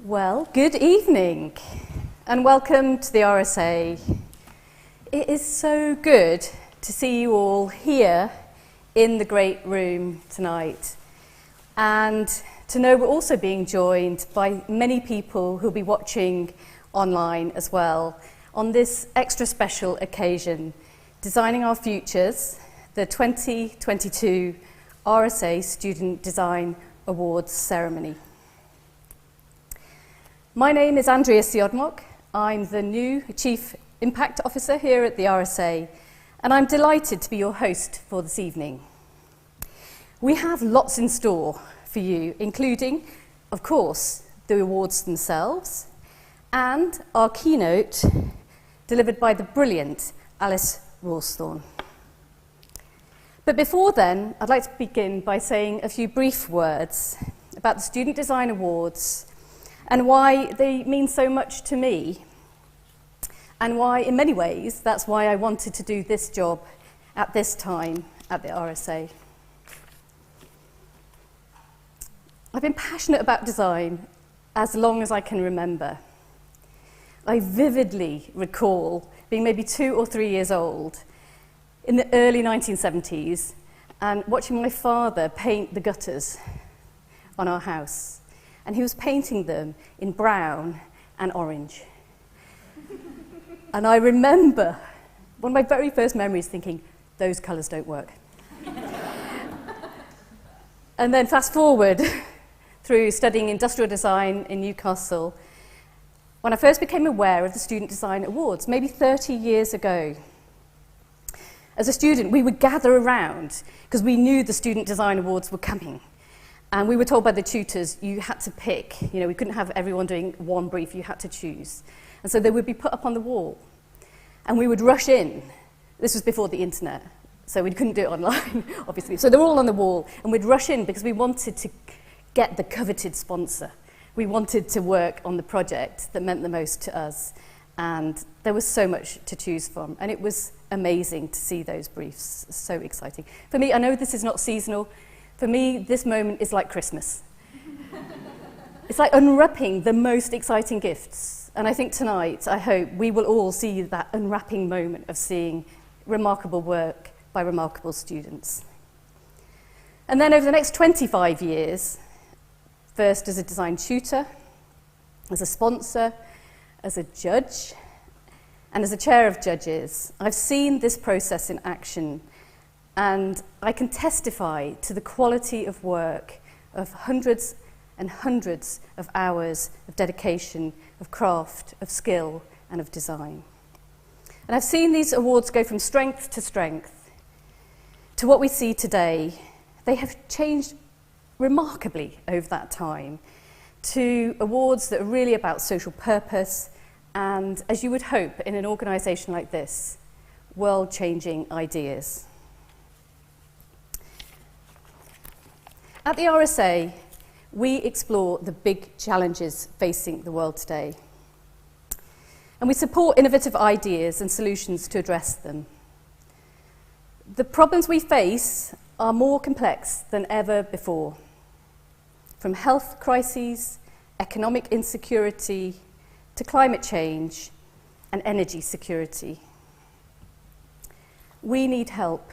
Well, good evening and welcome to the RSA. It is so good to see you all here in the great room tonight, and to know we're also being joined by many people who'll be watching online as well on this extra special occasion, Designing Our Futures, the 2022 RSA Student Design Awards ceremony. My name is Andrea Siodmok. I'm the new Chief Impact Officer here at the RSA, and I'm delighted to be your host for this evening. We have lots in store for you, including, of course, the awards themselves, and our keynote delivered by the brilliant Rawsthorn. But before then, I'd like to begin by saying a few brief words about the Student Design Awards and why they mean so much to me, and why, in many ways, that's why I wanted to do this job at this time at the RSA. I've been passionate about design as long as I can remember. I vividly recall being maybe 2 or 3 years old in the early 1970s and watching my father paint the gutters on our house. And he was painting them in brown and orange. And I remember one of my very first memories thinking, those colours don't work. And then fast forward through studying industrial design in Newcastle, when I first became aware of the Student Design Awards, maybe 30 years ago. As a student, we would gather around because we knew the Student Design Awards were coming. And we were told by the tutors, you had to pick. You know, we couldn't have everyone doing one brief, you had to choose. And so they would be put up on the wall. And we would rush in. This was before the internet, so we couldn't do it online, obviously. So they were all on the wall, and we'd rush in because we wanted to get the coveted sponsor. We wanted to work on the project that meant the most to us. And there was so much to choose from. And it was amazing to see those briefs, so exciting. For me, I know this is not seasonal. For me, this moment is like Christmas. It's like unwrapping the most exciting gifts. And I think tonight, I hope, we will all see that unwrapping moment of seeing remarkable work by remarkable students. And then over the next 25 years, first as a design tutor, as a sponsor, as a judge, and as a chair of judges, I've seen this process in action. And I can testify to the quality of work of hundreds and hundreds of hours of dedication, of craft, of skill, and of design. And I've seen these awards go from strength to strength to what we see today. They have changed remarkably over that time to awards that are really about social purpose and, as you would hope in an organisation like this, world-changing ideas. At the RSA, we explore the big challenges facing the world today. And we support innovative ideas and solutions to address them. The problems we face are more complex than ever before. From health crises, economic insecurity, to climate change and energy security. We need help.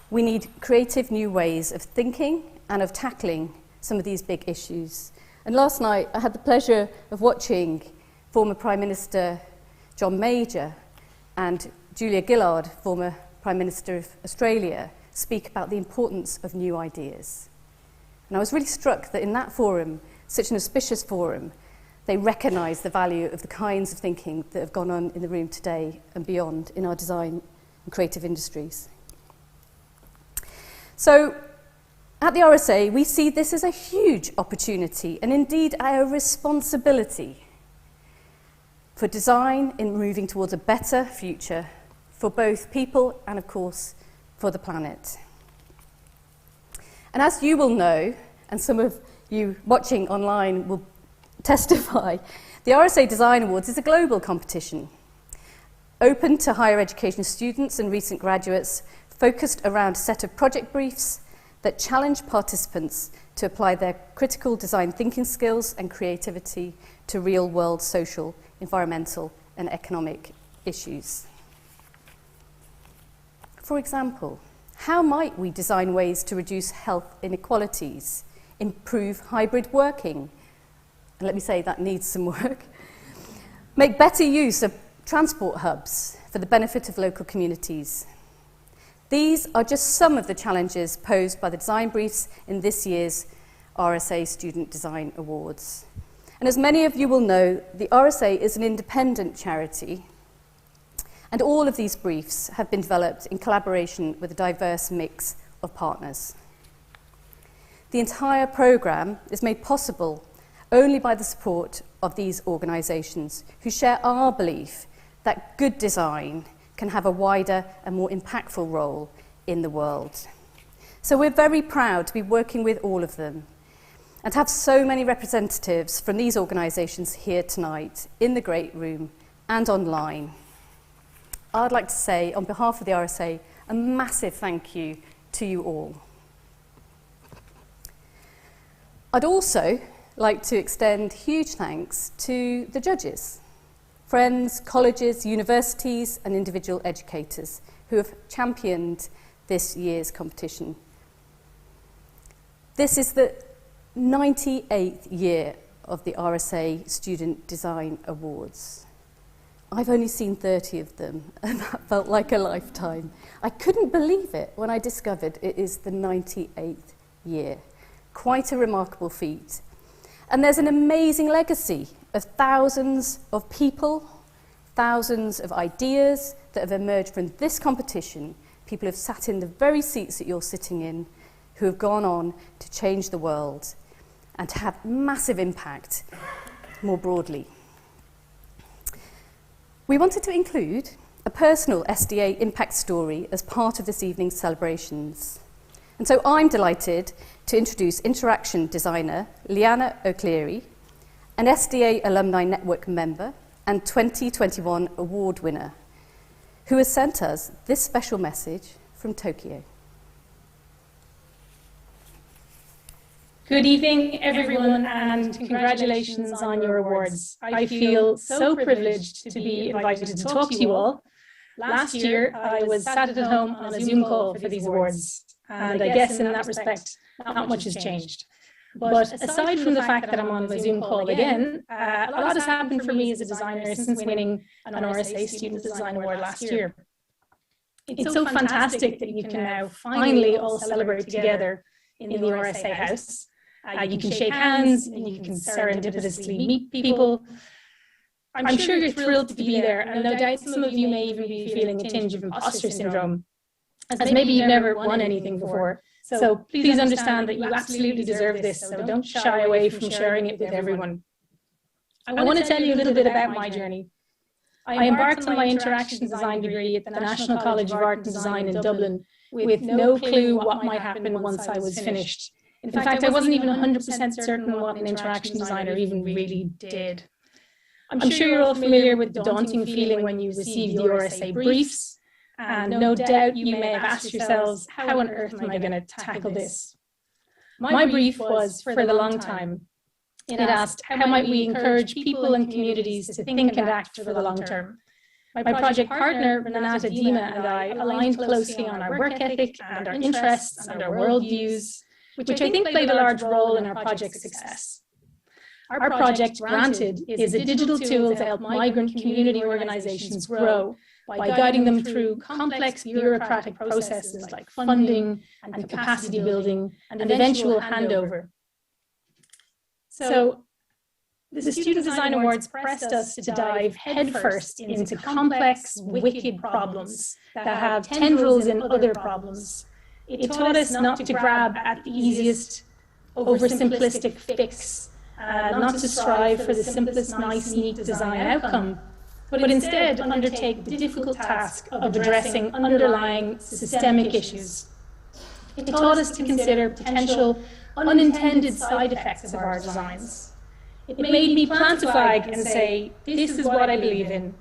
We need creative new ways of thinking and of tackling some of these big issues. And last night, I had the pleasure of watching former Prime Minister John Major and Julia Gillard, former Prime Minister of Australia, speak about the importance of new ideas. And I was really struck that in that forum, such an auspicious forum, they recognise the value of the kinds of thinking that have gone on in the room today and beyond in our design and creative industries. So, at the RSA, we see this as a huge opportunity and indeed our responsibility for design in moving towards a better future for both people and, of course, for the planet. And as you will know, and some of you watching online will testify, the RSA Design Awards is a global competition, open to higher education students and recent graduates, focused around a set of project briefs that challenge participants to apply their critical design thinking skills and creativity to real-world social, environmental, and economic issues. For example, how might we design ways to reduce health inequalities, improve hybrid working, and let me say that needs some work, make better use of transport hubs for the benefit of local communities? These are just some of the challenges posed by the design briefs in this year's RSA Student Design Awards. And as many of you will know, the RSA is an independent charity, and all of these briefs have been developed in collaboration with a diverse mix of partners. The entire programme is made possible only by the support of these organisations who share our belief that good design can have a wider and more impactful role in the world. So we're very proud to be working with all of them and to have so many representatives from these organisations here tonight in the Great Room and online. I'd like to say, on behalf of the RSA, a massive thank you to you all. I'd also like to extend huge thanks to the judges, friends, colleges, universities, and individual educators who have championed this year's competition. This is the 98th year of the RSA Student Design Awards. I've only seen 30 of them, and that felt like a lifetime. I couldn't believe it when I discovered it is the 98th year. Quite a remarkable feat. And there's an amazing legacy of thousands of people, thousands of ideas that have emerged from this competition. People have sat in the very seats that you're sitting in, who have gone on to change the world and to have massive impact more broadly. We wanted to include a personal SDA impact story as part of this evening's celebrations. And so I'm delighted to introduce interaction designer Leanna O'Cleary, an SDA Alumni Network member and 2021 award winner, who has sent us this special message from Tokyo. Good evening, everyone, and congratulations on your awards. I feel so privileged to be invited to talk to you all. Last year, I was sat at home on a Zoom call for these awards, and I guess in that respect, not much has changed. But aside from the fact that I'm on the Zoom call again, a lot has happened for me as a designer since winning an RSA Student Design Award last year. It's so fantastic that you can now finally all celebrate together in the RSA house. You can shake hands, and you can serendipitously meet people. I'm sure you're thrilled to be there, and no doubt some of you may even be feeling a tinge of imposter syndrome, as maybe you've never won anything before. So please understand that you absolutely deserve this, so don't shy away from sharing it with everyone. I want to tell you a little bit about my journey. I embarked on my interaction design degree at the National College of Art and Design in Dublin with no clue what might happen once I was finished. In fact, I wasn't even 100% certain what an interaction designer even really did. I'm sure you're all familiar with the daunting feeling when you receive the RSA briefs, and no doubt you may have asked yourselves, how on earth am I going to tackle this? My brief was for the long time. It asked, how might we encourage people and communities to think and act for the long term? My project partner, Renata Dima, and I aligned closely on our work ethic and our interests and our worldviews, which I think played a large role in our project's success. Our project, Granted, is a digital tool to help migrant community organizations grow by guiding them through complex bureaucratic processes like funding and capacity building and eventual handover. So, the Student Design Awards pressed us to dive headfirst into complex, wicked problems that have tendrils in other problems. It taught us not to grab at the easiest, oversimplistic fix, not to strive for the simplest, nice, neat design outcome, but instead undertake the difficult task of addressing underlying systemic issues. It taught us to consider potential unintended side effects of our designs. It made me plant a flag and say, this is what I believe in,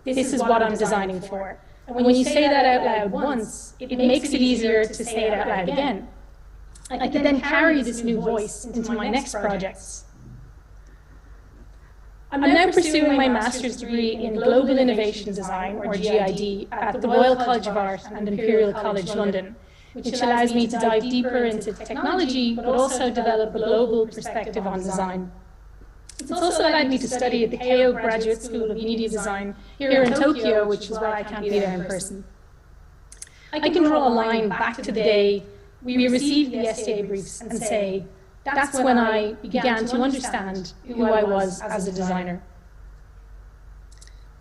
this is what I'm designing for. And when you say that out loud once, it makes it easier to say it out loud again. I could then carry this new voice into my next projects. I'm now pursuing my master's degree in Global Innovation Design, or GID, at the Royal College of Art and Imperial College London, which allows me to dive deeper into technology, but also develop a global perspective on design. It's also allowed me to study at the Keio Graduate School of Media Design here in Tokyo, which is why I can't be there in person. I can draw a line back to the day we received the STA briefs and say, that's when I began to understand who I was as a designer.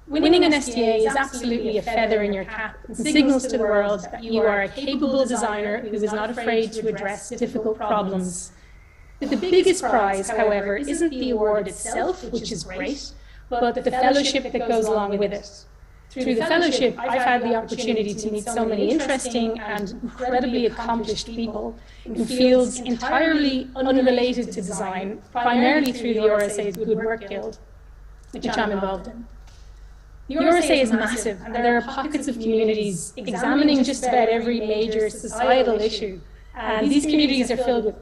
Winning an STA is absolutely a feather in your cap and signals to the world that you are a capable designer who is not afraid to address difficult problems. But the biggest prize, however, isn't the award itself, which is great, but the fellowship that goes along with it. Through the fellowship, I've had the opportunity to meet so many interesting and incredibly accomplished people in fields entirely unrelated to design, primarily through the RSA's Good Work Guild, which I'm involved in. The RSA is massive, and there are pockets of communities examining just about every major societal issue. And these communities are filled with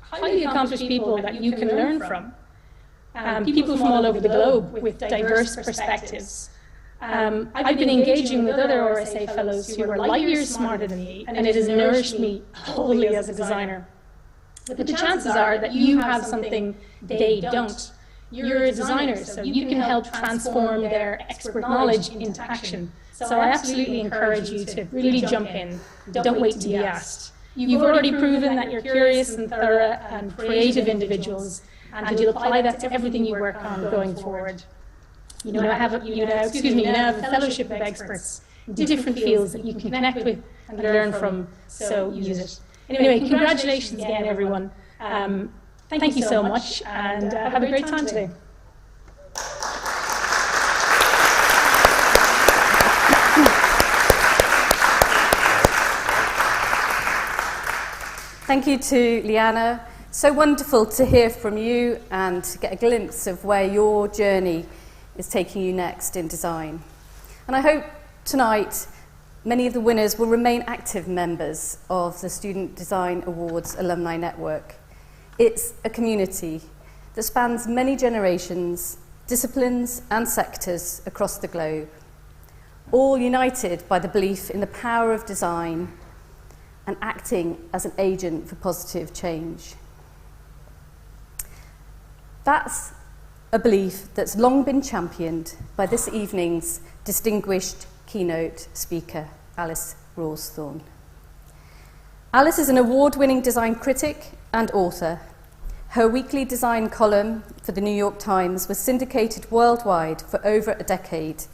highly accomplished people that you can learn from. People from all over the globe with diverse perspectives. I've been engaging with other RSA fellows who are light years smarter than me, and it has nourished me wholly as a designer. But the chances are that you have something they don't. You're a designer, so you can help transform their expert knowledge into action. So I absolutely encourage you to really jump in. Don't wait to be asked. You've already proven that you're curious and thorough and creative individuals, and you'll apply that to everything you work on going forward. You now have a fellowship of experts in different fields that you can connect with and learn from, so use it. Anyway, congratulations again, everyone. Thank you so much, and have a great time today. Thank you to Liana. So wonderful to hear from you and to get a glimpse of where your journey is taking you next in design. And I hope tonight many of the winners will remain active members of the Student Design Awards Alumni Network. It's a community that spans many generations, disciplines and sectors across the globe, all united by the belief in the power of design and acting as an agent for positive change. That's a belief that's long been championed by this evening's distinguished keynote speaker, Alice Rawsthorn. Alice is an award-winning design critic and author. Her weekly design column for the New York Times was syndicated worldwide for over a decade,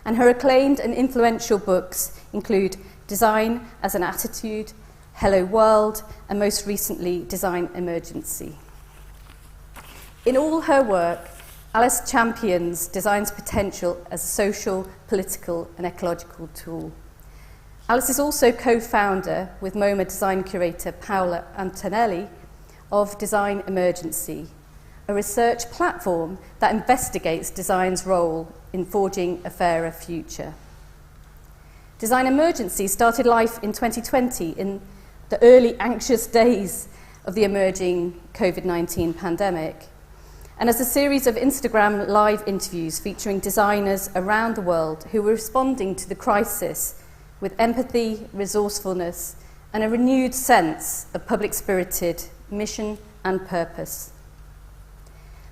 and her acclaimed and influential books include Design as an Attitude, Hello World, and most recently, Design Emergency. In all her work, Alice champions design's potential as a social, political, and ecological tool. Alice is also co-founder with MoMA design curator Paola Antonelli of Design Emergency, a research platform that investigates design's role in forging a fairer future. Design Emergency started life in 2020 in the early anxious days of the emerging COVID-19 pandemic, and as a series of Instagram live interviews featuring designers around the world who were responding to the crisis with empathy, resourcefulness, and a renewed sense of public-spirited mission and purpose.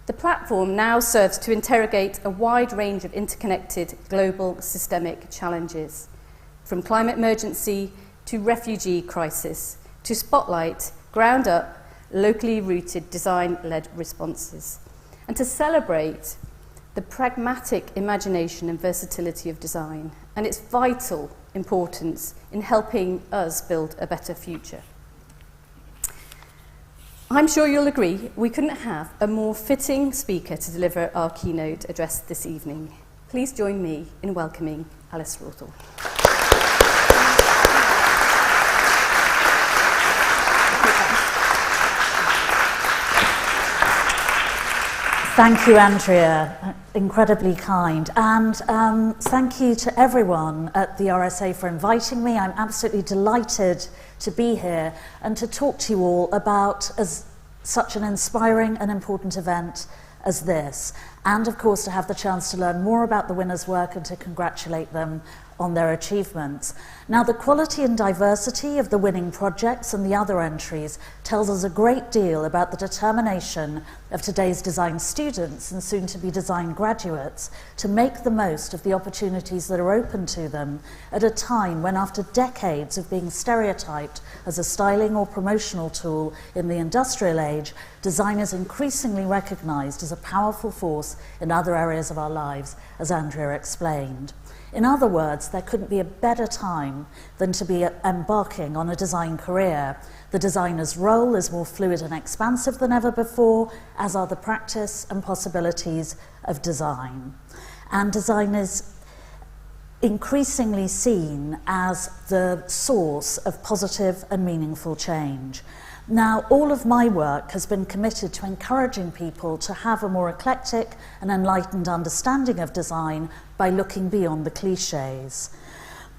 The platform now serves to interrogate a wide range of interconnected global systemic challenges, from climate emergency to refugee crisis, to spotlight ground-up, locally rooted design-led responses, and to celebrate the pragmatic imagination and versatility of design and its vital importance in helping us build a better future. I'm sure you'll agree we couldn't have a more fitting speaker to deliver our keynote address this evening. Please join me in welcoming Alice Rawsthorn. Thank you, Andrea. Incredibly kind. And thank you to everyone at the RSA for inviting me. I'm absolutely delighted to be here and to talk to you all about such an inspiring and important event as this. And of course, to have the chance to learn more about the winners' work and to congratulate them on their achievements. Now, the quality and diversity of the winning projects and the other entries tells us a great deal about the determination of today's design students and soon-to-be design graduates to make the most of the opportunities that are open to them at a time when, after decades of being stereotyped as a styling or promotional tool in the industrial age, design is increasingly recognized as a powerful force in other areas of our lives, as Andrea explained. In other words, there couldn't be a better time than to be embarking on a design career. The designer's role is more fluid and expansive than ever before, as are the practice and possibilities of design. And design is increasingly seen as the source of positive and meaningful change. Now, all of my work has been committed to encouraging people to have a more eclectic and enlightened understanding of design by looking beyond the cliches,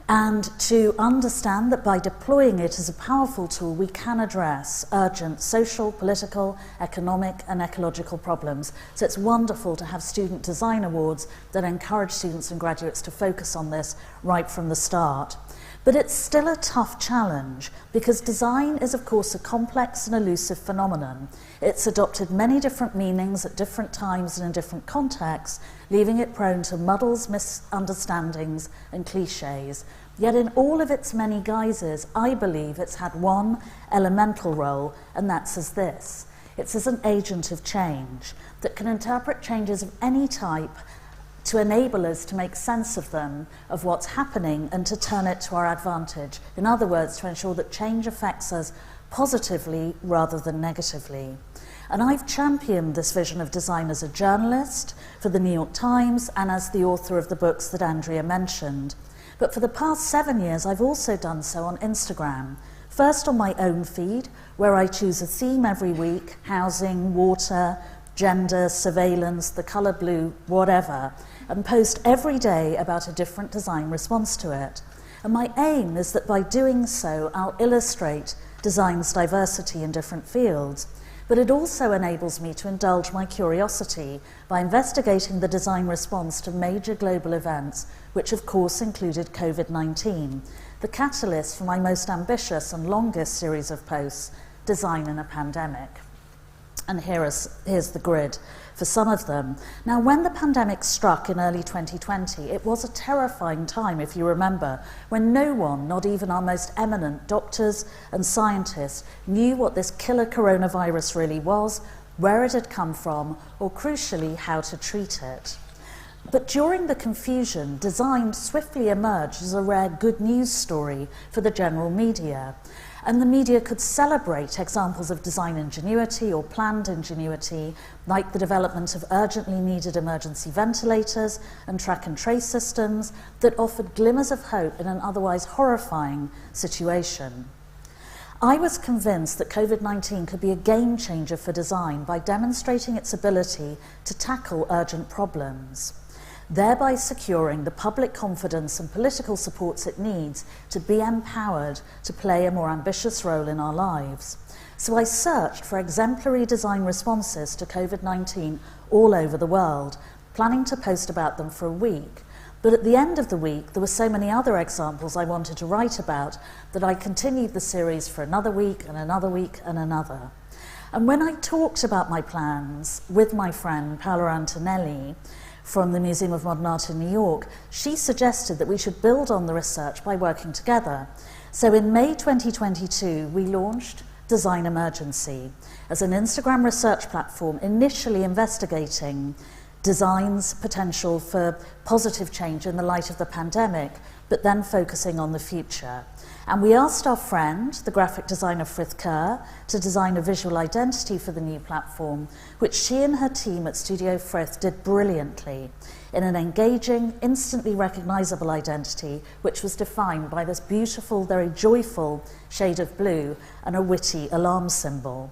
and to understand that by deploying it as a powerful tool, we can address urgent social, political, economic, and ecological problems. So it's wonderful to have student design awards that encourage students and graduates to focus on this right from the start. But it's still a tough challenge because design is, of course, a complex and elusive phenomenon. It's adopted many different meanings at different times and in different contexts, leaving it prone to muddles, misunderstandings, and cliches. Yet in all of its many guises, I believe it's had one elemental role, and that's as this. It's as an agent of change that can interpret changes of any type to enable us to make sense of them, of what's happening, and to turn it to our advantage. In other words, to ensure that change affects us positively rather than negatively. And I've championed this vision of design as a journalist for the New York Times and as the author of the books that Andrea mentioned. But for the past 7 years, I've also done so on Instagram. First on my own feed, where I choose a theme every week: housing, water, gender, surveillance, the colour blue, whatever, and post every day about a different design response to it. And my aim is that by doing so, I'll illustrate design's diversity in different fields. But it also enables me to indulge my curiosity by investigating the design response to major global events, which of course included COVID-19, the catalyst for my most ambitious and longest series of posts, Design in a Pandemic. And here's the grid for some of them. Now, when the pandemic struck in early 2020, it was a terrifying time, if you remember, when no one, not even our most eminent doctors and scientists, knew what this killer coronavirus really was, where it had come from, or crucially, how to treat it. But during the confusion, design swiftly emerged as a rare good news story for the general media. And the media could celebrate examples of design ingenuity or planned ingenuity, like the development of urgently needed emergency ventilators and track and trace systems that offered glimmers of hope in an otherwise horrifying situation. I was convinced that COVID-19 could be a game changer for design by demonstrating its ability to tackle urgent problems, thereby securing the public confidence and political supports it needs to be empowered to play a more ambitious role in our lives. So I searched for exemplary design responses to COVID-19 all over the world, planning to post about them for a week. But at the end of the week, there were so many other examples I wanted to write about that I continued the series for another week and another week and another. And when I talked about my plans with my friend Paola Antonelli from the Museum of Modern Art in New York, she suggested that we should build on the research by working together. So in May 2022, we launched Design Emergency as an Instagram research platform initially investigating design's potential for positive change in the light of the pandemic, but then focusing on the future. And we asked our friend, the graphic designer Frith Kerr, to design a visual identity for the new platform, which she and her team at Studio Frith did brilliantly, in an engaging, instantly recognizable identity, which was defined by this beautiful, very joyful shade of blue and a witty alarm symbol.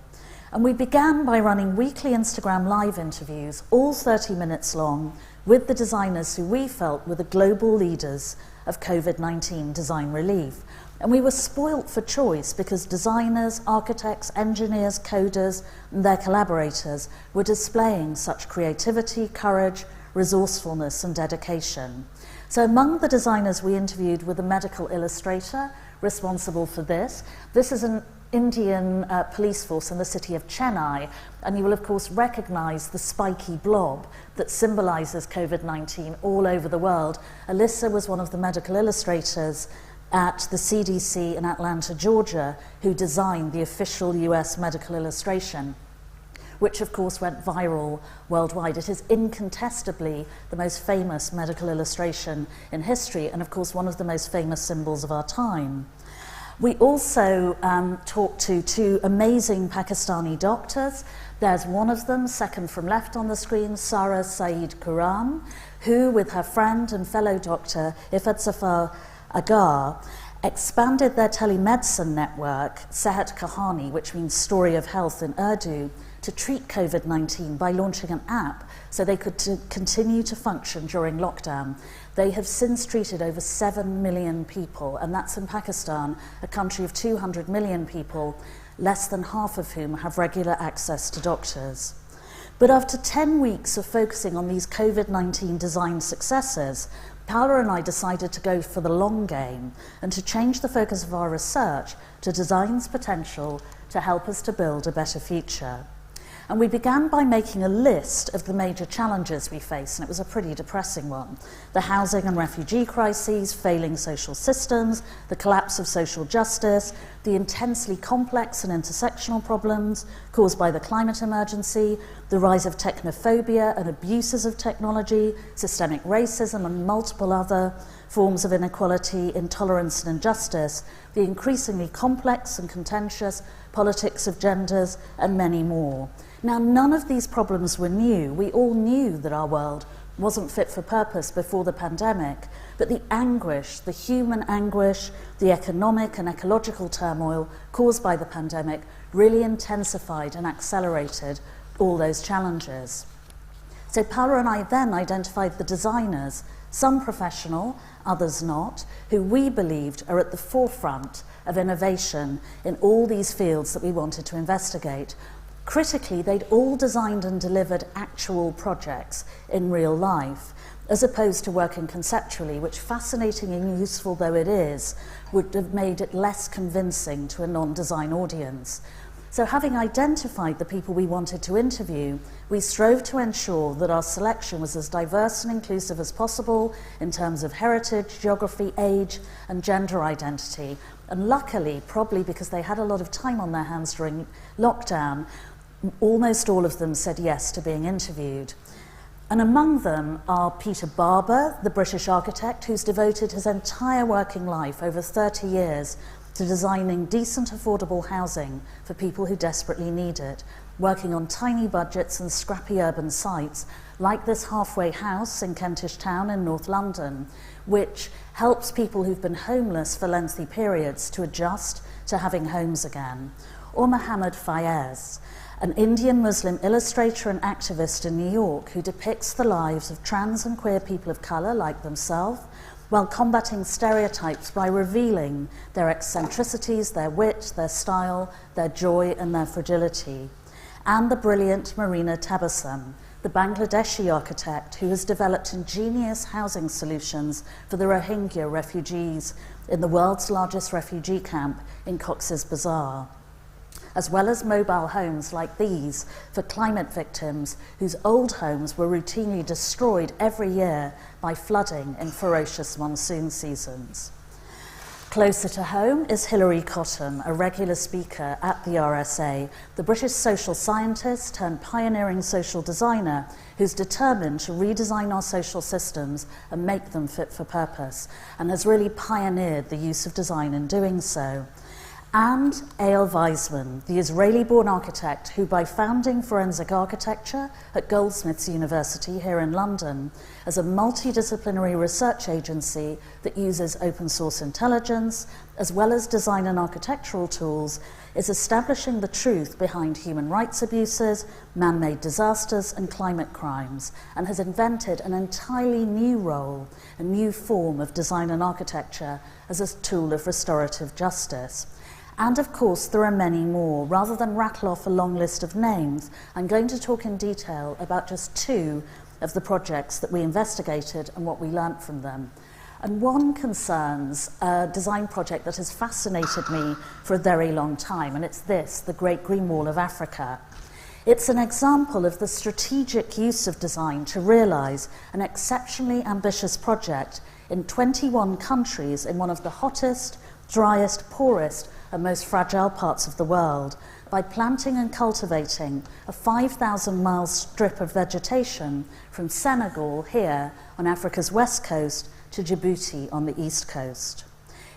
And we began by running weekly Instagram live interviews, all 30 minutes long, with the designers who we felt were the global leaders of COVID-19 design relief. And we were spoilt for choice because designers, architects, engineers, coders, and their collaborators were displaying such creativity, courage, resourcefulness, and dedication. So among the designers we interviewed were the medical illustrator responsible for this. This is an Indian police force in the city of Chennai, and you will of course recognize the spiky blob that symbolizes COVID-19 all over the world. Alyssa was one of the medical illustrators at the CDC in Atlanta, Georgia, who designed the official US medical illustration, which of course went viral worldwide. It is incontestably the most famous medical illustration in history, and of course one of the most famous symbols of our time. We also talked to two amazing Pakistani doctors. There's one of them, second from left on the screen, Sarah Saeed Quram, who with her friend and fellow doctor Ifat Safar Agar expanded their telemedicine network, Sehat Kahani, which means story of health in Urdu, to treat COVID-19 by launching an app so they could continue to function during lockdown. They have since treated over 7 million people, and that's in Pakistan, a country of 200 million people, less than half of whom have regular access to doctors. But after 10 weeks of focusing on these COVID-19 design successes, Paola and I decided to go for the long game and to change the focus of our research to design's potential to help us to build a better future. And we began by making a list of the major challenges we face, and it was a pretty depressing one. The housing and refugee crises, failing social systems, the collapse of social justice, the intensely complex and intersectional problems caused by the climate emergency, the rise of technophobia and abuses of technology, systemic racism and multiple other forms of inequality, intolerance and injustice, the increasingly complex and contentious politics of genders, and many more. Now, none of these problems were new. We all knew that our world wasn't fit for purpose before the pandemic, but the anguish, the human anguish, the economic and ecological turmoil caused by the pandemic really intensified and accelerated all those challenges. So Paola and I then identified the designers, some professional, others not, who we believed are at the forefront of innovation in all these fields that we wanted to investigate. Critically, they'd all designed and delivered actual projects in real life, as opposed to working conceptually, which, fascinating and useful though it is, would have made it less convincing to a non-design audience. So having identified the people we wanted to interview, we strove to ensure that our selection was as diverse and inclusive as possible in terms of heritage, geography, age, and gender identity. And luckily, probably because they had a lot of time on their hands during lockdown, almost all of them said yes to being interviewed. And among them are Peter Barber, the British architect, who's devoted his entire working life, over 30 years, to designing decent, affordable housing for people who desperately need it, working on tiny budgets and scrappy urban sites, like this halfway house in Kentish Town in North London, which helps people who've been homeless for lengthy periods to adjust to having homes again. Or Mohammed Fayez, an Indian Muslim illustrator and activist in New York who depicts the lives of trans and queer people of colour like themselves, while combating stereotypes by revealing their eccentricities, their wit, their style, their joy and their fragility. And the brilliant Marina Tabassum, the Bangladeshi architect who has developed ingenious housing solutions for the Rohingya refugees in the world's largest refugee camp in Cox's Bazar, as well as mobile homes like these for climate victims whose old homes were routinely destroyed every year by flooding in ferocious monsoon seasons. Closer to home is Hilary Cottam, a regular speaker at the RSA, the British social scientist turned pioneering social designer who's determined to redesign our social systems and make them fit for purpose, and has really pioneered the use of design in doing so. and Eyal Weizman, the Israeli-born architect who, by founding Forensic Architecture at Goldsmiths University here in London as a multidisciplinary research agency that uses open source intelligence as well as design and architectural tools, is establishing the truth behind human rights abuses, man-made disasters and climate crimes, and has invented an entirely new role, a new form of design and architecture as a tool of restorative justice. And of course, there are many more. Rather than rattle off a long list of names, I'm going to talk in detail about just two of the projects that we investigated and what we learnt from them. And one concerns a design project that has fascinated me for a very long time, and it's this, the Great Green Wall of Africa. It's an example of the strategic use of design to realise an exceptionally ambitious project in 21 countries in one of the hottest, driest, poorest, and most fragile parts of the world by planting and cultivating a 5,000-mile strip of vegetation from Senegal here on Africa's west coast to Djibouti on the east coast.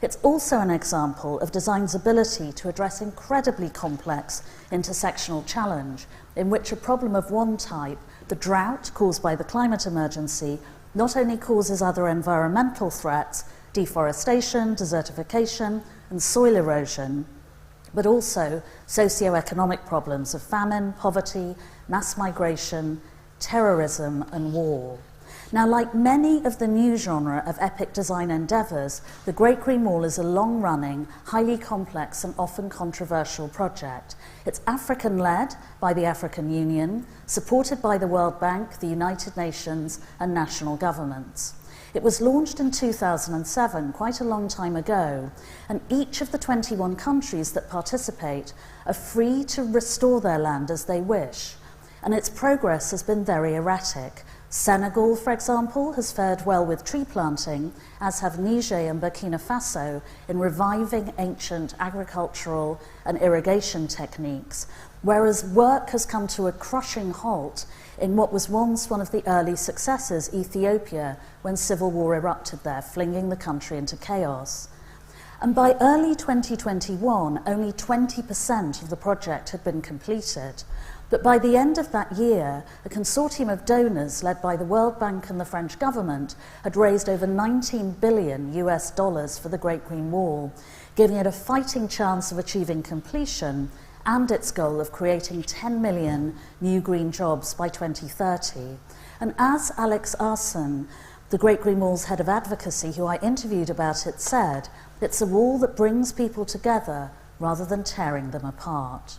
It's also an example of design's ability to address incredibly complex intersectional challenge in which a problem of one type, the drought caused by the climate emergency, not only causes other environmental threats, deforestation, desertification, and soil erosion, but also socio-economic problems of famine, poverty, mass migration, terrorism, and war. Now, like many of the new genre of epic design endeavours, the Great Green Wall is a long-running, highly complex and often controversial project. It's African-led by the African Union, supported by the World Bank, the United Nations, and national governments. It was launched in 2007, quite a long time ago, and each of the 21 countries that participate are free to restore their land as they wish. And its progress has been very erratic. Senegal, for example, has fared well with tree planting, as have Niger and Burkina Faso in reviving ancient agricultural and irrigation techniques, whereas work has come to a crushing halt in what was once one of the early successes, Ethiopia, when civil war erupted there, flinging the country into chaos. And by early 2021, only 20% of the project had been completed. But by the end of that year, a consortium of donors led by the World Bank and the French government had raised over $19 billion for the Great Green Wall, giving it a fighting chance of achieving completion and its goal of creating 10 million new green jobs by 2030. And as Alex Arson, the Great Green Wall's head of advocacy, who I interviewed about it, said, it's a wall that brings people together rather than tearing them apart.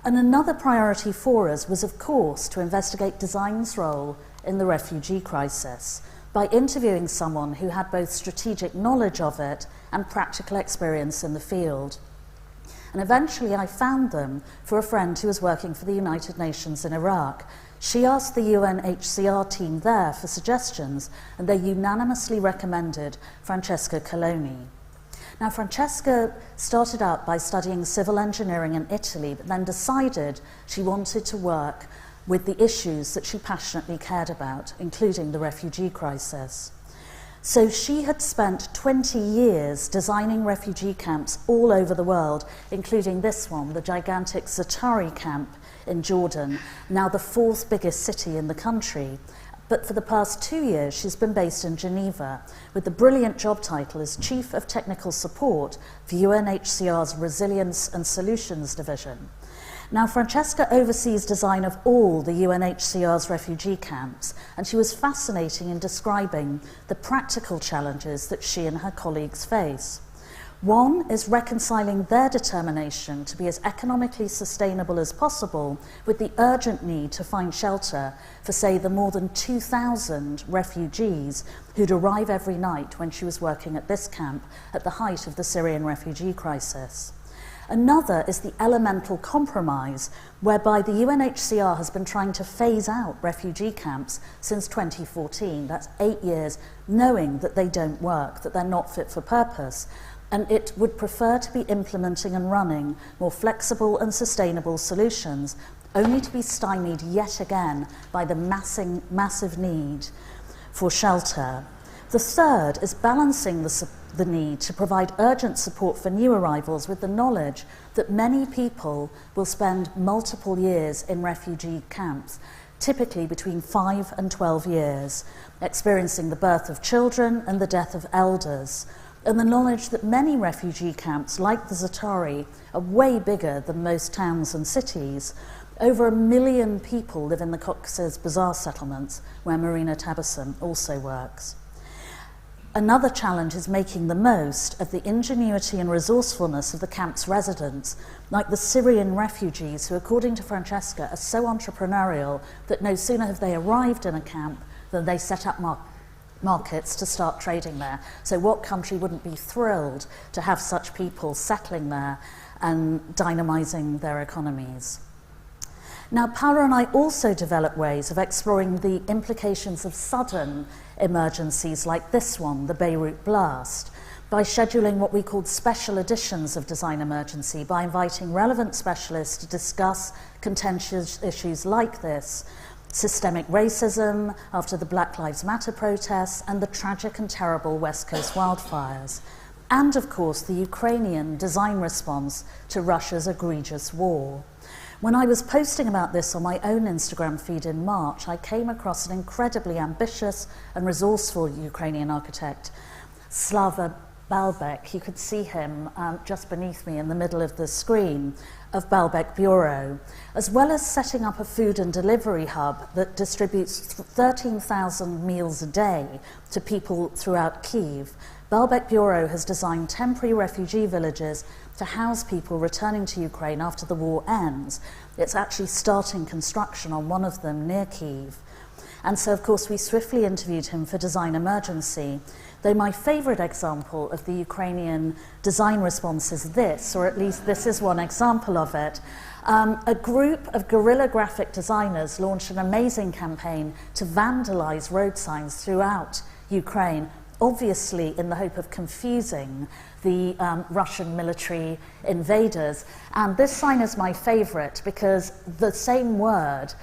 And another priority for us was, of course, to investigate design's role in the refugee crisis by interviewing someone who had both strategic knowledge of it and practical experience in the field. And eventually I found them for a friend who was working for the United Nations in Iraq. She asked the UNHCR team there for suggestions, and they unanimously recommended Francesca Coloni. Now, Francesca started out by studying civil engineering in Italy, but then decided she wanted to work with the issues that she passionately cared about, including the refugee crisis. So she had spent 20 years designing refugee camps all over the world, including this one, the gigantic Zaatari camp in Jordan, now the fourth biggest city in the country. But for the past 2 years, she's been based in Geneva with the brilliant job title as Chief of Technical Support for UNHCR's Resilience and Solutions Division. Now, Francesca oversees design of all the UNHCR's refugee camps, and she was fascinating in describing the practical challenges that she and her colleagues face. One is reconciling their determination to be as economically sustainable as possible with the urgent need to find shelter for, say, the more than 2,000 refugees who'd arrive every night when she was working at this camp at the height of the Syrian refugee crisis. Another is the elemental compromise, whereby the UNHCR has been trying to phase out refugee camps since 2014. That's 8 years, knowing that they don't work, that they're not fit for purpose. And it would prefer to be implementing and running more flexible and sustainable solutions, only to be stymied yet again by the massive need for shelter. The third is balancing the need to provide urgent support for new arrivals with the knowledge that many people will spend multiple years in refugee camps, typically between 5 and 12 years, experiencing the birth of children and the death of elders, and the knowledge that many refugee camps, like the Za'atari, are way bigger than most towns and cities. Over 1 million people live in the Cox's Bazar settlements, where Marina Tabassum also works. Another challenge is making the most of the ingenuity and resourcefulness of the camp's residents, like the Syrian refugees who, according to Francesca, are so entrepreneurial that no sooner have they arrived in a camp than they set up markets to start trading there. So what country wouldn't be thrilled to have such people settling there and dynamising their economies? Now, Paola and I also develop ways of exploring the implications of sudden emergencies like this one, the Beirut blast, by scheduling what we called special editions of Design Emergency, by inviting relevant specialists to discuss contentious issues like this, systemic racism after the Black Lives Matter protests and the tragic and terrible West Coast wildfires, and of course the Ukrainian design response to Russia's egregious war. When I was posting about this on my own Instagram feed in March, I came across an incredibly ambitious and resourceful Ukrainian architect, Slava Balbek. You could see him just beneath me in the middle of the screen, of Balbek Bureau, as well as setting up a food and delivery hub that distributes 13,000 meals a day to people throughout Kyiv. Balbek Bureau has designed temporary refugee villages to house people returning to Ukraine after the war ends. It's actually starting construction on one of them near Kyiv. And so, of course, we swiftly interviewed him for Design Emergency, though my favourite example of the Ukrainian design response is this, or at least this is one example of it. A group of guerrilla graphic designers launched an amazing campaign to vandalise road signs throughout Ukraine, obviously in the hope of confusing the Russian military invaders. And this sign is my favourite because the same word,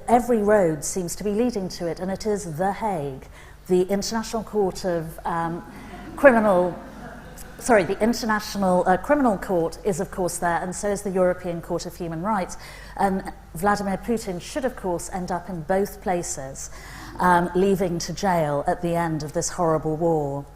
every road seems to be leading to it, and it is The Hague, the International Court of the International Criminal Court is of course there, and so is the European Court of Human Rights. And Vladimir Putin should of course end up in both places, leaving to jail at the end of this horrible war.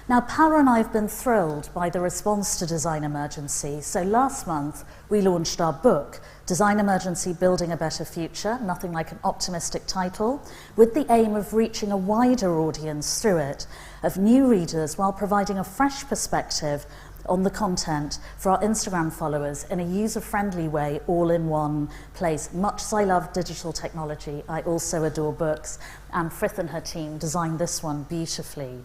Now, Paola and I have been thrilled by the response to Design Emergency. So last month, we launched our book, Design Emergency, Building a Better Future, nothing like an optimistic title, with the aim of reaching a wider audience through it, of new readers, while providing a fresh perspective on the content for our Instagram followers in a user-friendly way, all in one place. Much as I love digital technology, I also adore books, and Frith and her team designed this one beautifully.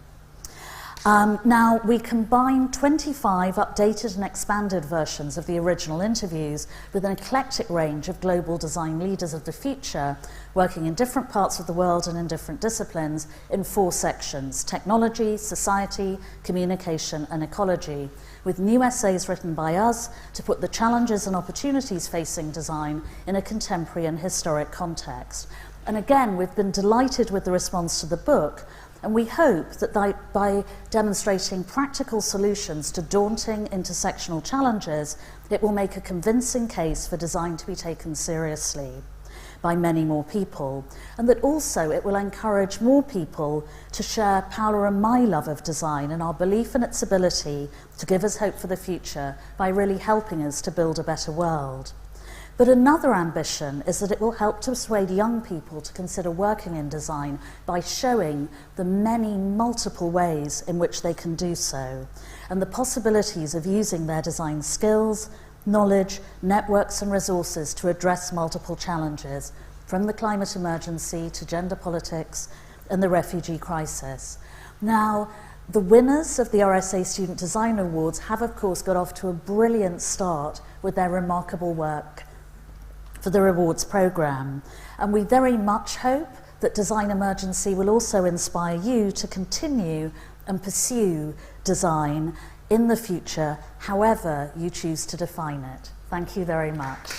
Now, we combine 25 updated and expanded versions of the original interviews with an eclectic range of global design leaders of the future, working in different parts of the world and in different disciplines in 4 sections: technology, society, communication, and ecology, with new essays written by us to put the challenges and opportunities facing design in a contemporary and historic context. And again, we've been delighted with the response to the book, and we hope that by demonstrating practical solutions to daunting intersectional challenges, it will make a convincing case for design to be taken seriously by many more people, and that also it will encourage more people to share Paola and my love of design and our belief in its ability to give us hope for the future by really helping us to build a better world. But another ambition is that it will help to persuade young people to consider working in design by showing the many multiple ways in which they can do so, and the possibilities of using their design skills, knowledge, networks and resources to address multiple challenges, from the climate emergency to gender politics and the refugee crisis. Now, the winners of the RSA Student Design Awards have of course got off to a brilliant start with their remarkable work for the rewards programme, and we very much hope that Design Emergency will also inspire you to continue and pursue design in the future, however you choose to define it. Thank you very much.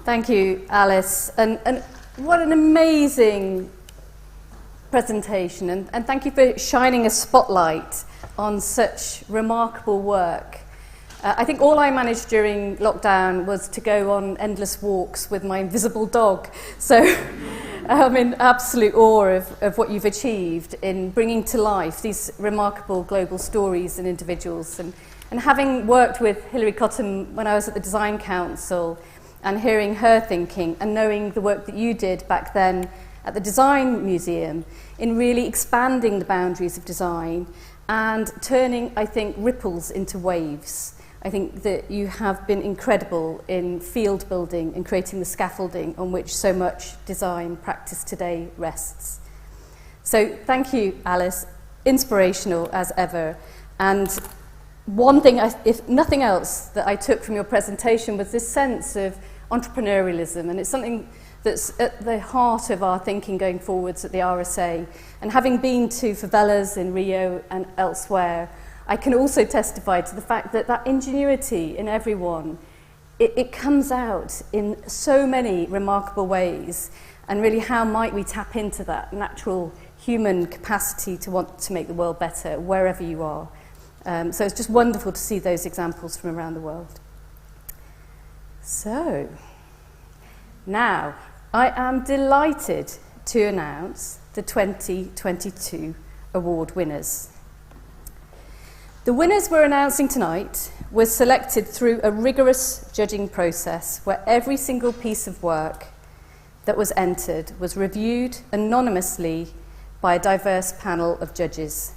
Thank you, Alice. And what an amazing presentation. And thank you for shining a spotlight on such remarkable work. I think all I managed during lockdown was to go on endless walks with my invisible dog. So I'm in absolute awe of what you've achieved in bringing to life these remarkable global stories and individuals. And having worked with Hilary Cottam when I was at the Design Council and hearing her thinking and knowing the work that you did back then at the Design Museum in really expanding the boundaries of design and turning, I think, ripples into waves. I think that you have been incredible in field building and creating the scaffolding on which so much design practice today rests. So thank you, Alice. Inspirational as ever. And one thing, if nothing else, that I took from your presentation was this sense of entrepreneurialism, and it's something that's at the heart of our thinking going forwards at the RSA. And having been to favelas in Rio and elsewhere, I can also testify to the fact that that ingenuity in everyone, it comes out in so many remarkable ways, and really how might we tap into that natural human capacity to want to make the world better wherever you are. So it's just wonderful to see those examples from around the world. So, now I am delighted to announce the 2022 award winners. The winners we're announcing tonight were selected through a rigorous judging process where every single piece of work that was entered was reviewed anonymously by a diverse panel of judges,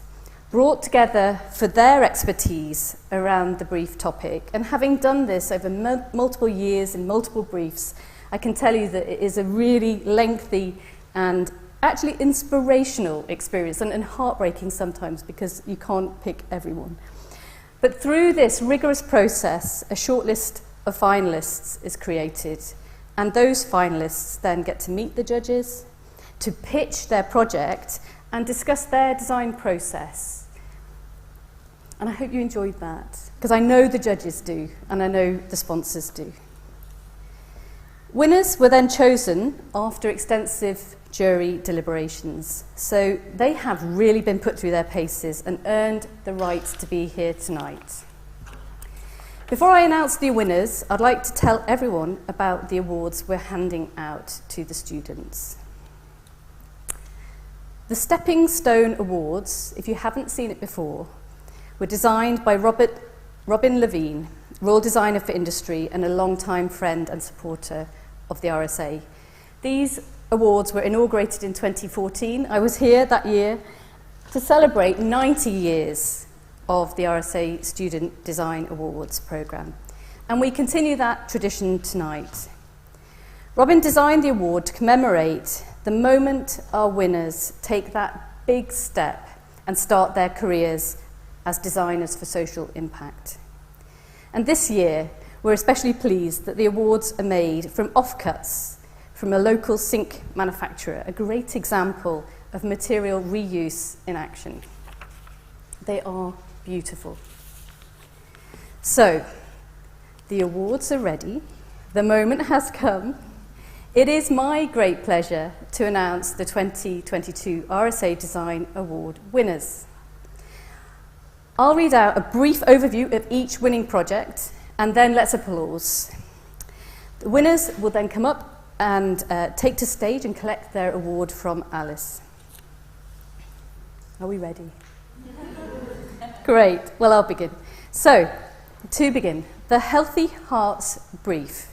brought together for their expertise around the brief topic. And having done this over multiple years in multiple briefs, I can tell you that it is a really lengthy and actually inspirational experience, and heartbreaking sometimes because you can't pick everyone. But through this rigorous process, a short list of finalists is created, and those finalists then get to meet the judges, to pitch their project and discuss their design process. And I hope you enjoyed that, because I know the judges do, and I know the sponsors do. Winners were then chosen after extensive jury deliberations, so they have really been put through their paces and earned the right to be here tonight. Before I announce the winners, I'd like to tell everyone about the awards we're handing out to the students. The Stepping Stone Awards, if you haven't seen it before, were designed by Robin Levine, Royal Designer for Industry and a long-time friend and supporter of the RSA. These awards were inaugurated in 2014. I was here that year to celebrate 90 years of the RSA Student Design Awards programme. And we continue that tradition tonight. Robin designed the award to commemorate the moment our winners take that big step and start their careers as designers for social impact. And this year, we're especially pleased that the awards are made from offcuts from a local sink manufacturer, a great example of material reuse in action. They are beautiful. So, the awards are ready. The moment has come. It is my great pleasure to announce the 2022 RSA Design Award winners. I'll read out a brief overview of each winning project, and then let's applause. The winners will then come up and take to stage and collect their award from Alice. Are we ready? Great. Well, I'll begin. So, to begin, the Healthy Hearts Brief.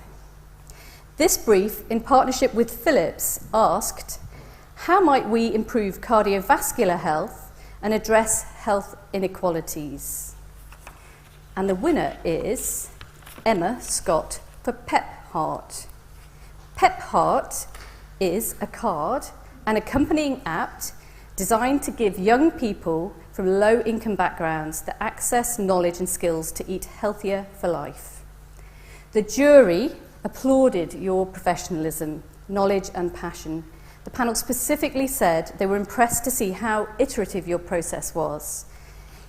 This brief, in partnership with Philips, asked, how might we improve cardiovascular health and address health inequalities? And the winner is Emma Scott for Pep Heart. Pep Heart is a card and accompanying app designed to give young people from low-income backgrounds the access, knowledge and skills to eat healthier for life. The jury applauded your professionalism, knowledge and passion. The panel specifically said they were impressed to see how iterative your process was.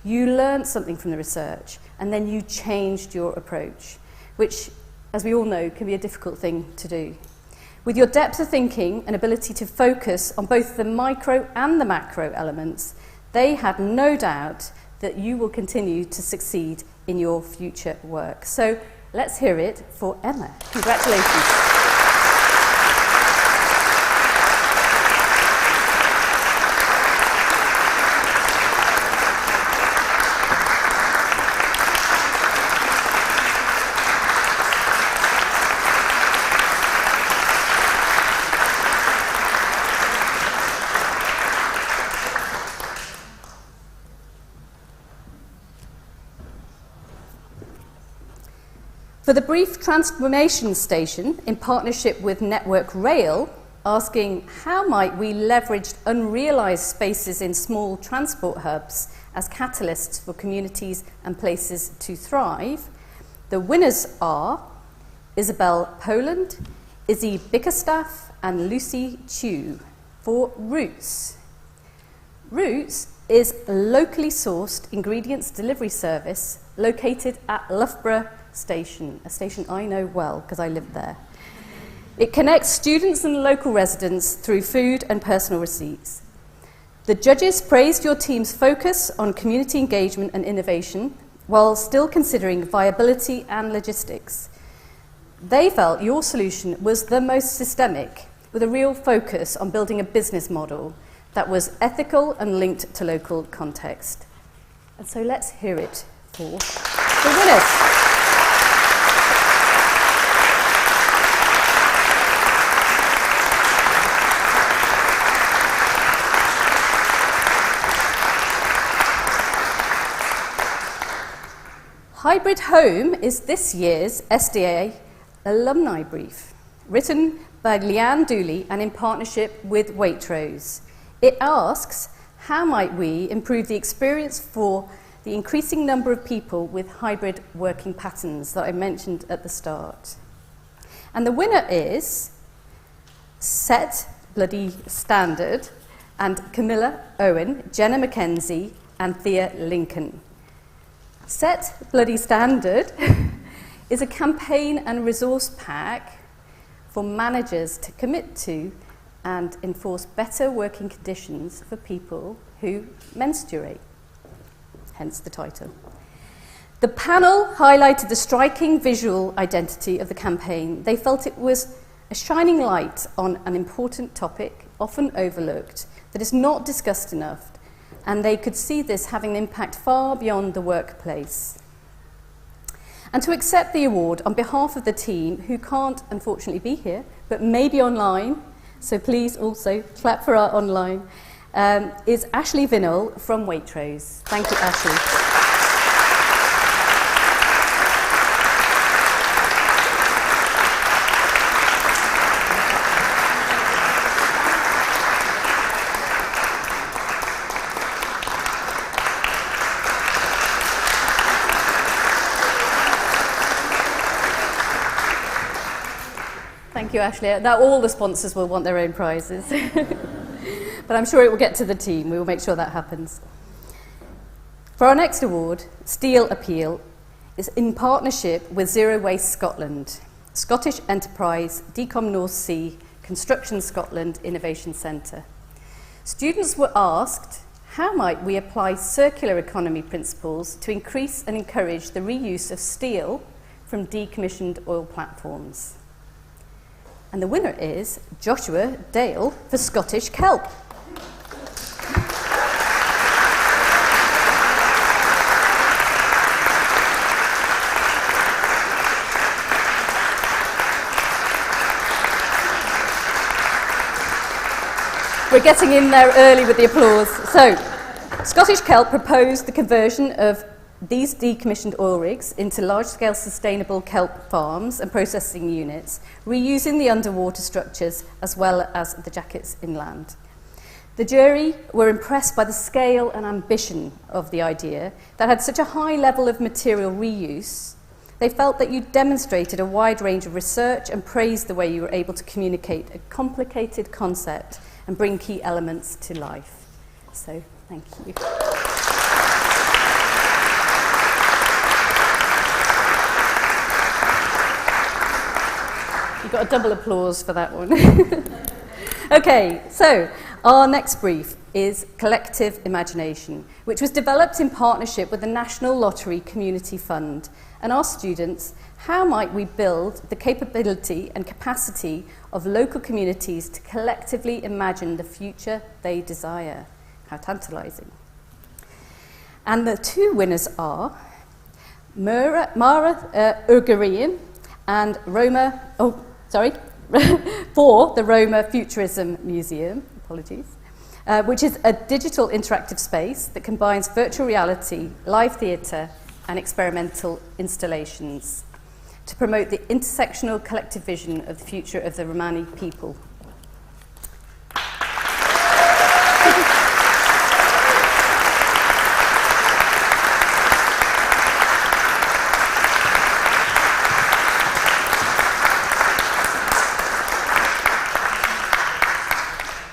You learned something from the research and then you changed your approach, which as we all know, can be a difficult thing to do. With your depth of thinking and ability to focus on both the micro and the macro elements, they had no doubt that you will continue to succeed in your future work. So let's hear it for Emma. Congratulations. For the brief transformation station, in partnership with Network Rail, asking how might we leverage unrealised spaces in small transport hubs as catalysts for communities and places to thrive, the winners are Isabel Poland, Izzy Bickerstaff and Lucy Chu for Roots. Roots is a locally sourced ingredients delivery service located at Loughborough Station, a station I know well because I lived there. It connects students and local residents through food and personal receipts. The judges praised your team's focus on community engagement and innovation while still considering viability and logistics. They felt your solution was the most systemic, with a real focus on building a business model that was ethical and linked to local context. And so let's hear it for the winners. Hybrid Home is this year's SDA alumni brief, written by Leanne Dooley and in partnership with Waitrose. It asks, how might we improve the experience for the increasing number of people with hybrid working patterns that I mentioned at the start? And the winner is Set Bloody Standard and Camilla Owen, Jenna Mackenzie and Thea Lincoln. Set Bloody Standard is a campaign and resource pack for managers to commit to and enforce better working conditions for people who menstruate, hence the title. The panel highlighted the striking visual identity of the campaign. They felt it was a shining light on an important topic, often overlooked, that is not discussed enough, and they could see this having an impact far beyond the workplace. And to accept the award on behalf of the team, who can't unfortunately be here, but may be online, so please also clap for our online, is Ashley Vinnell from Waitrose. Thank you, Ashley. Thank you, Ashley. Now all the sponsors will want their own prizes. But I'm sure it will get to the team. We will make sure that happens. For our next award, Steel Appeal is in partnership with Zero Waste Scotland, Scottish Enterprise, Decom North Sea, Construction Scotland Innovation Centre. Students were asked, how might we apply circular economy principles to increase and encourage the reuse of steel from decommissioned oil platforms? And the winner is Joshua Dale for Scottish Kelp. We're getting in there early with the applause. So, Scottish Kelp proposed the conversion of these decommissioned oil rigs into large-scale sustainable kelp farms and processing units, reusing the underwater structures as well as the jackets inland. The jury were impressed by the scale and ambition of the idea that had such a high level of material reuse. They felt that you demonstrated a wide range of research and praised the way you were able to communicate a complicated concept and bring key elements to life. So, thank you. got a double applause for that one. Okay, so our next brief is Collective Imagination, which was developed in partnership with the National Lottery Community Fund and our students. How might we build the capability and capacity of local communities to collectively imagine the future they desire? How tantalising. And the two winners are Mara Urgarian and Roma, for the Roma Futurism Museum, which is a digital interactive space that combines virtual reality, live theatre and experimental installations to promote the intersectional collective vision of the future of the Romani people.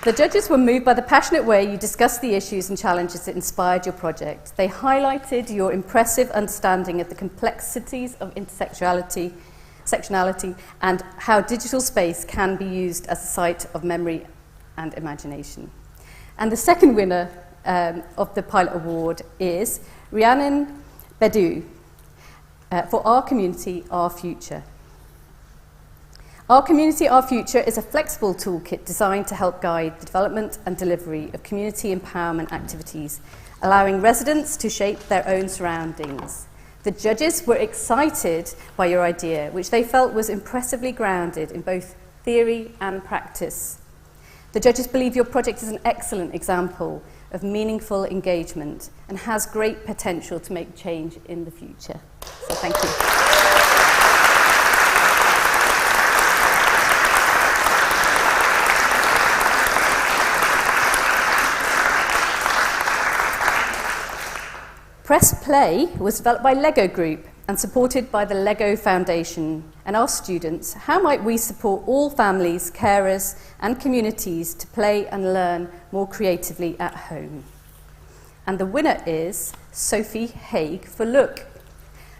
The judges were moved by the passionate way you discussed the issues and challenges that inspired your project. They highlighted your impressive understanding of the complexities of intersectionality and how digital space can be used as a site of memory and imagination. And the second winner of the Pilot Award is Rhiannon Bedu for Our Community, Our Future. Our Community, Our Future is a flexible toolkit designed to help guide the development and delivery of community empowerment activities, allowing residents to shape their own surroundings. The judges were excited by your idea, which they felt was impressively grounded in both theory and practice. The judges believe your project is an excellent example of meaningful engagement and has great potential to make change in the future. So thank you. Press Play was developed by Lego Group and supported by the Lego Foundation and our students. How might we support all families, carers and communities to play and learn more creatively at home? And the winner is Sophie Haig for Look.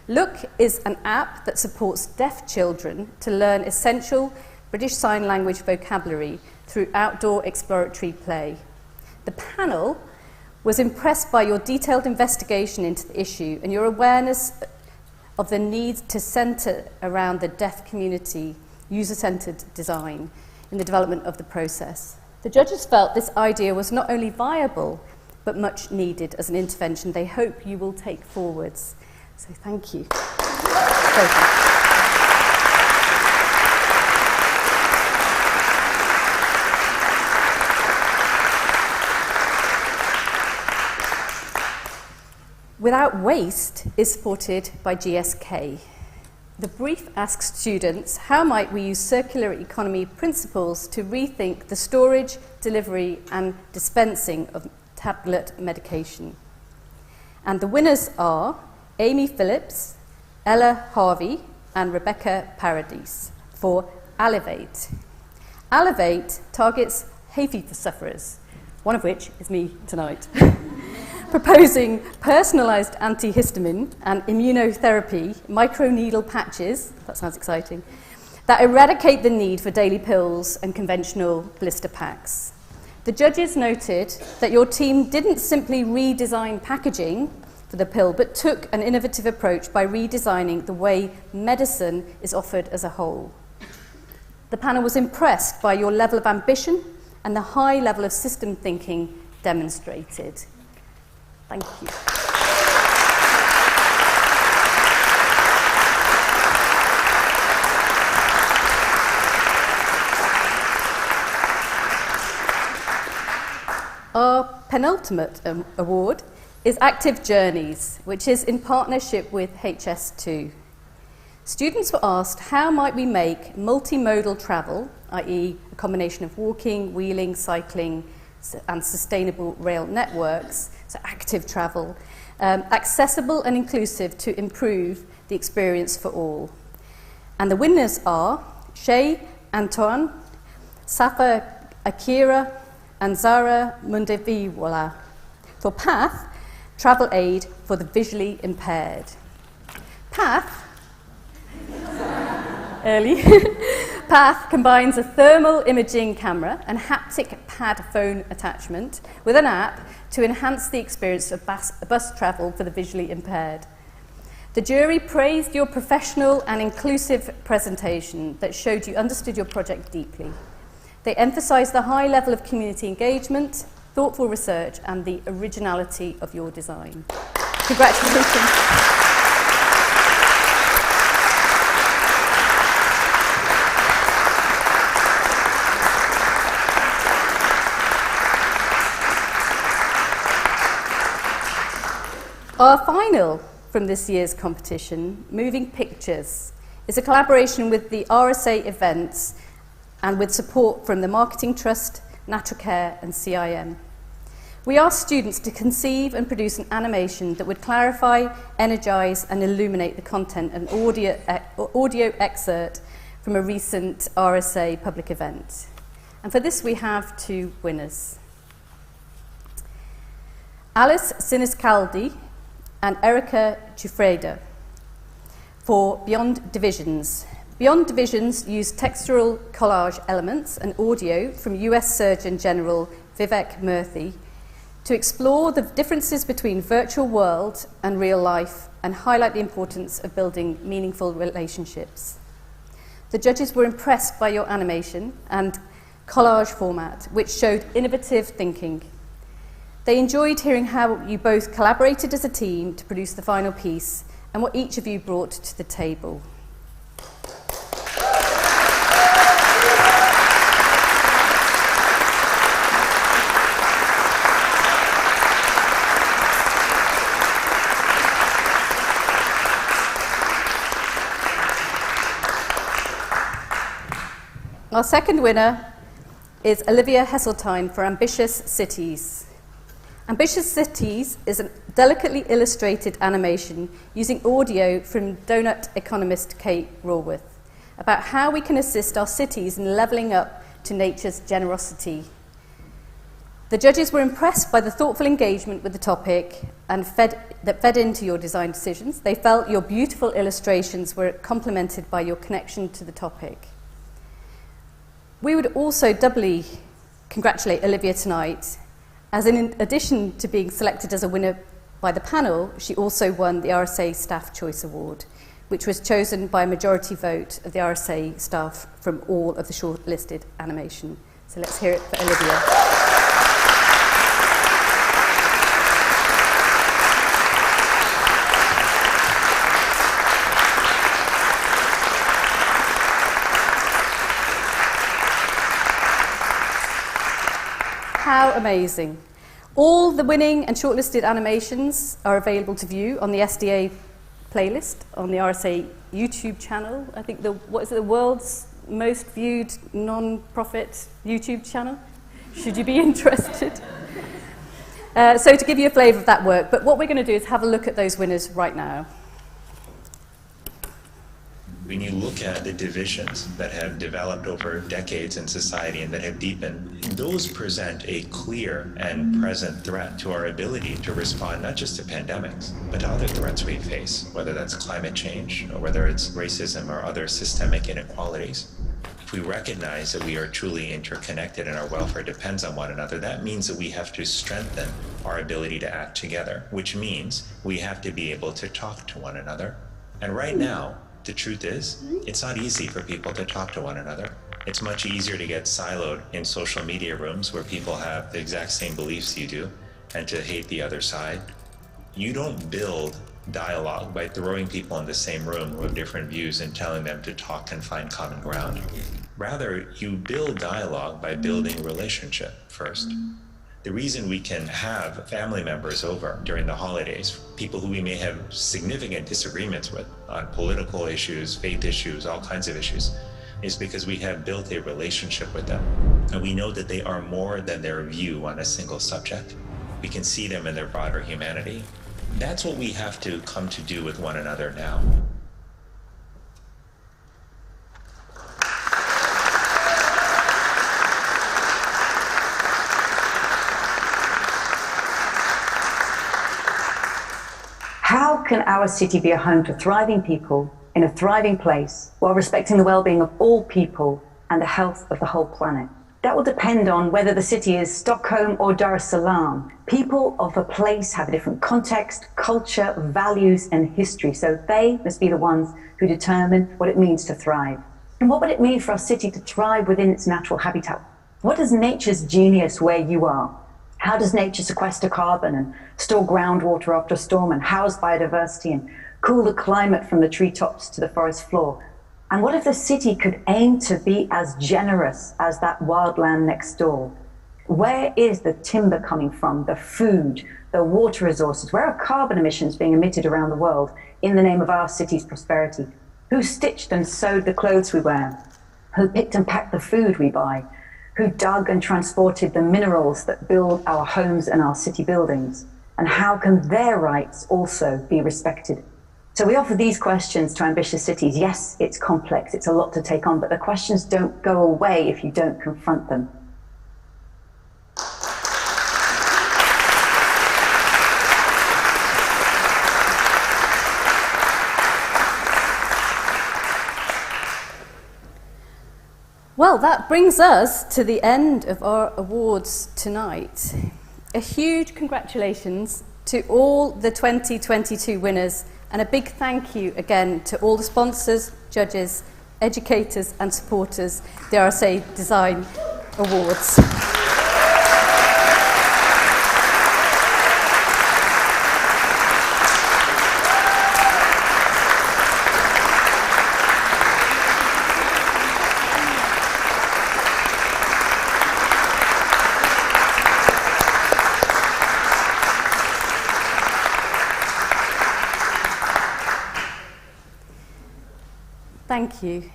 Look is an app that supports deaf children to learn essential British Sign Language vocabulary through outdoor exploratory play. The panel was impressed by your detailed investigation into the issue and your awareness of the need to centre around the deaf community user-centred design in the development of the process. The judges felt this idea was not only viable, but much needed as an intervention they hope you will take forwards. So thank you. Without Waste is supported by GSK. The brief asks students, how might we use circular economy principles to rethink the storage, delivery and dispensing of tablet medication? And the winners are Amy Phillips, Ella Harvey and Rebecca Paradis for Elevate. Elevate targets hay fever sufferers, one of which is me tonight. Proposing personalised antihistamine and immunotherapy microneedle patches, that sounds exciting, that eradicate the need for daily pills and conventional blister packs. The judges noted that your team didn't simply redesign packaging for the pill, but took an innovative approach by redesigning the way medicine is offered as a whole. The panel was impressed by your level of ambition and the high level of system thinking demonstrated. Thank you. Our penultimate award is Active Journeys, which is in partnership with HS2. Students were asked, how might we make multimodal travel, i.e. a combination of walking, wheeling, cycling, and sustainable rail networks, so active travel, accessible and inclusive to improve the experience for all. And the winners are Shay Antoine, Safa Akira, and Zara Mundeviwala for PATH, Travel Aid for the Visually Impaired. PATH Path combines a thermal imaging camera and haptic pad phone attachment with an app to enhance the experience of bus travel for the visually impaired. The jury praised your professional and inclusive presentation that showed you understood your project deeply. They emphasised the high level of community engagement, thoughtful research, and the originality of your design. Congratulations. Our final from this year's competition, Moving Pictures, is a collaboration with the RSA events and with support from the Marketing Trust, Natural Care and CIM. We asked students to conceive and produce an animation that would clarify, energise and illuminate the content and audio excerpt from a recent RSA public event. And for this we have two winners. Alice Siniscaldi and Erica Giuffreda for Beyond Divisions. Beyond Divisions used textural collage elements and audio from US Surgeon General Vivek Murthy to explore the differences between virtual world and real life and highlight the importance of building meaningful relationships. The judges were impressed by your animation and collage format, which showed innovative thinking. They enjoyed hearing how you both collaborated as a team to produce the final piece and what each of you brought to the table. Our second winner is Olivia Heseltine for Ambitious Cities. Ambitious Cities is a delicately illustrated animation using audio from donut economist Kate Raworth about how we can assist our cities in levelling up to nature's generosity. The judges were impressed by the thoughtful engagement with the topic and that fed into your design decisions. They felt your beautiful illustrations were complemented by your connection to the topic. We would also doubly congratulate Olivia tonight, as in addition to being selected as a winner by the panel, she also won the RSA Staff Choice Award, which was chosen by a majority vote of the RSA staff from all of the shortlisted animation. So let's hear it for Olivia. How amazing. All the winning and shortlisted animations are available to view on the SDA playlist on the RSA YouTube channel. I think the world's most viewed non-profit YouTube channel, should you be interested. So to give you a flavour of that work, but what we're going to do is have a look at those winners right now. When you look at the divisions that have developed over decades in society and that have deepened, those present a clear and present threat to our ability to respond not just to pandemics, but to other threats we face, whether that's climate change or whether it's racism or other systemic inequalities. If we recognize that we are truly interconnected and our welfare depends on one another, that means that we have to strengthen our ability to act together, which means we have to be able to talk to one another. And right now, the truth is, it's not easy for people to talk to one another. It's much easier to get siloed in social media rooms where people have the exact same beliefs you do and to hate the other side. You don't build dialogue by throwing people in the same room who have different views and telling them to talk and find common ground. Rather, you build dialogue by building relationship first. The reason we can have family members over during the holidays, people who we may have significant disagreements with on political issues, faith issues, all kinds of issues, is because we have built a relationship with them. And we know that they are more than their view on a single subject. We can see them in their broader humanity. That's what we have to come to do with one another now. How can our city be a home to thriving people in a thriving place while respecting the well-being of all people and the health of the whole planet. That will depend on whether the city is Stockholm or Dar es Salaam. People of a place have a different context, culture, values, and history, so they must be the ones who determine what it means to thrive. And what would it mean for our city to thrive within its natural habitat? What is nature's genius where you are? How does nature sequester carbon and store groundwater after a storm and house biodiversity and cool the climate from the treetops to the forest floor? And what if the city could aim to be as generous as that wildland next door? Where is the timber coming from, the food, the water resources? Where are carbon emissions being emitted around the world in the name of our city's prosperity? Who stitched and sewed the clothes we wear? Who picked and packed the food we buy? Who dug and transported the minerals that build our homes and our city buildings? And how can their rights also be respected? So we offer these questions to ambitious cities. Yes, it's complex, it's a lot to take on, but the questions don't go away if you don't confront them. Well, that brings us to the end of our awards tonight. A huge congratulations to all the 2022 winners, and a big thank you again to all the sponsors, judges, educators and supporters of the RSA Design Awards. Thank you.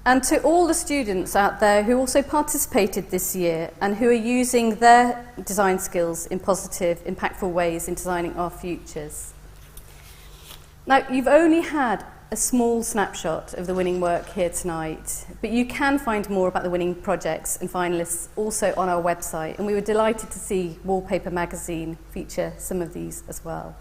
And to all the students out there who also participated this year and who are using their design skills in positive, impactful ways in designing our futures. Now, you've only had a small snapshot of the winning work here tonight, but you can find more about the winning projects and finalists also on our website, and we were delighted to see Wallpaper magazine feature some of these as well.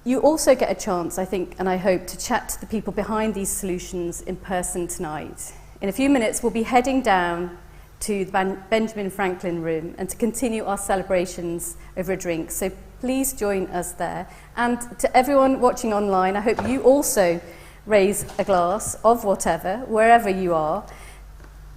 You also get a chance, I think, and I hope, to chat to the people behind these solutions in person tonight. In a few minutes, we'll be heading down to the Benjamin Franklin room and to continue our celebrations over a drink. So please join us there. And to everyone watching online, I hope you also raise a glass of whatever, wherever you are,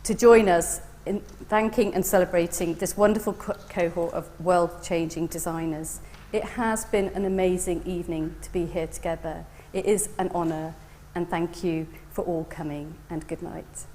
to join us in thanking and celebrating this wonderful cohort of world-changing designers. It has been an amazing evening to be here together. It is an honour, and thank you for all coming, and good night.